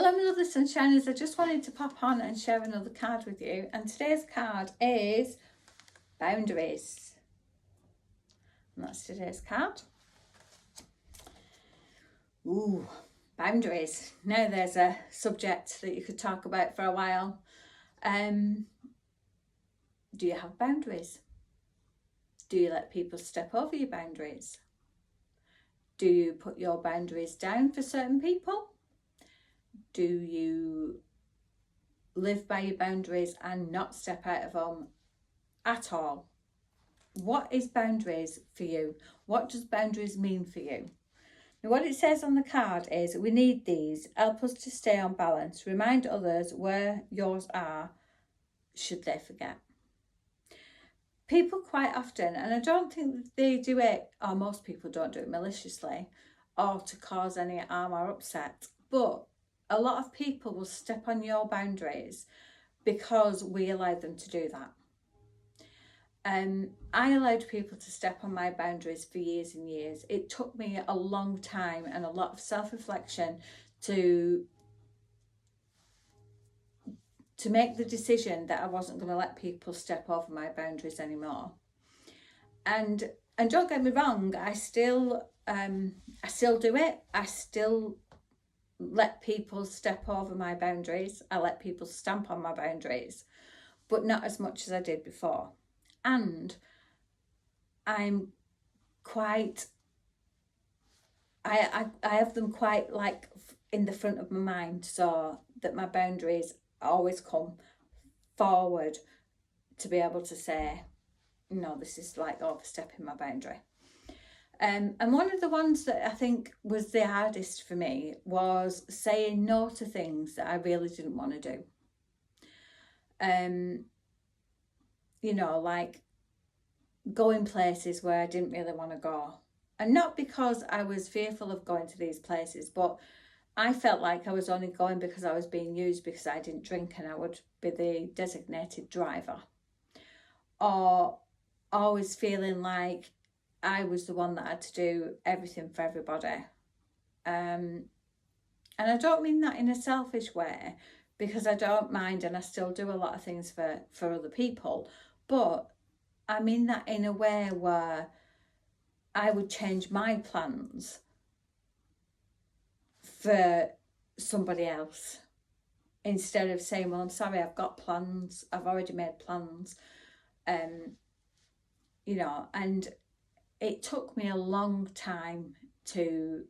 Hello my lovely sunshiners, I just wanted to pop on and share another card with you, and today's card is boundaries, and that's today's card. Ooh, boundaries. Now there's a subject that you could talk about for a while. Do you have boundaries? Do you let people step over your boundaries? Do you put your boundaries down for certain people? Do you live by your boundaries and not step out of them at all? What is boundaries for you? What does boundaries mean for you? Now, what it says on the card is, we need these, help us to stay on balance, remind others where yours are, should they forget. People quite often, and I don't think they do it, or most people don't do it maliciously or to cause any harm or upset, but a lot of people will step on your boundaries because we allow them to do that. I allowed people to step on my boundaries for years and years. It took me a long time and a lot of self-reflection to make the decision that I wasn't going to let people step over my boundaries anymore. And don't get me wrong, I still do it. I still let people step over my boundaries. I let people stamp on my boundaries, but not as much as I did before. And I'm quite, I have them quite like in the front of my mind, so that my boundaries always come forward to be able to say, no, this is like overstepping my boundary. And one of the ones that I think was the hardest for me was saying no to things that I really didn't want to do. Like going places where I didn't really want to go. And not because I was fearful of going to these places, but I felt like I was only going because I was being used because I didn't drink and I would be the designated driver. Or always feeling like I was the one that had to do everything for everybody. And I don't mean that in a selfish way, because I don't mind and I still do a lot of things for other people. But I mean that in a way where I would change my plans for somebody else, instead of saying, well, I'm sorry, I've got plans, I've already made plans. And it took me a long time to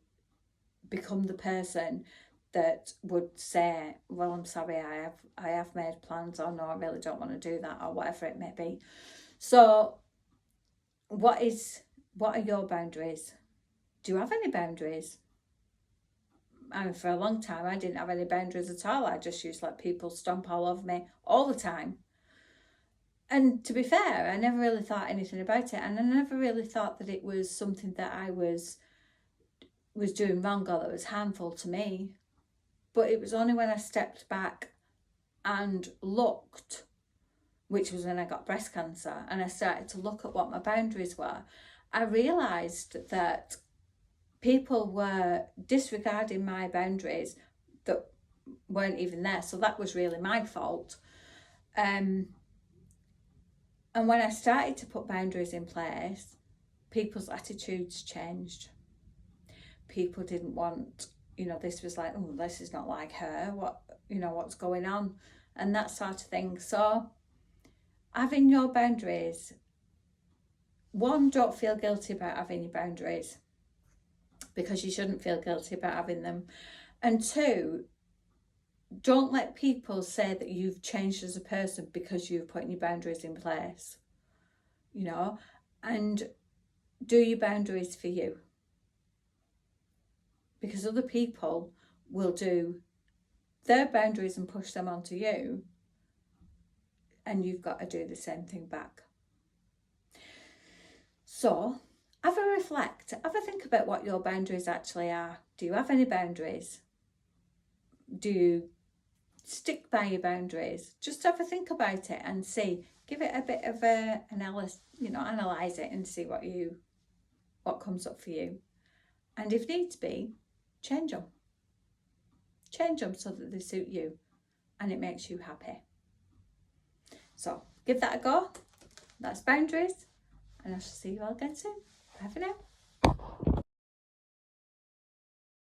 become the person that would say, well, I'm sorry, I have made plans, or no, I really don't want to do that, or whatever it may be. So what are your boundaries? Do you have any boundaries? I mean, for a long time I didn't have any boundaries at all. I just used to let people stomp all over me all the time. And to be fair, I never really thought anything about it, and I never really thought that it was something that I was doing wrong or that was harmful to me. But it was only when I stepped back and looked, which was when I got breast cancer, and I started to look at what my boundaries were, I realised that people were disregarding my boundaries that weren't even there. So that was really my fault. And when I started to put boundaries in place, people's attitudes changed. People didn't want, this was like, oh, this is not like her. What's going on? And that sort of thing. So having your boundaries, one, don't feel guilty about having your boundaries, because you shouldn't feel guilty about having them. And two, don't let people say that you've changed as a person because you've put your boundaries in place, and do your boundaries for you, because other people will do their boundaries and push them onto you, and you've got to do the same thing back. So have a reflect, have a think about what your boundaries actually are. Do you have any boundaries? Do you stick by your boundaries? Just have a think about it and see, give it a bit of a analysis, analyze it and see what comes up for you. And if needs be, change them. change them so that they suit you and it makes you happy. So give that a go. That's boundaries, and I shall see you all again soon. Bye for now.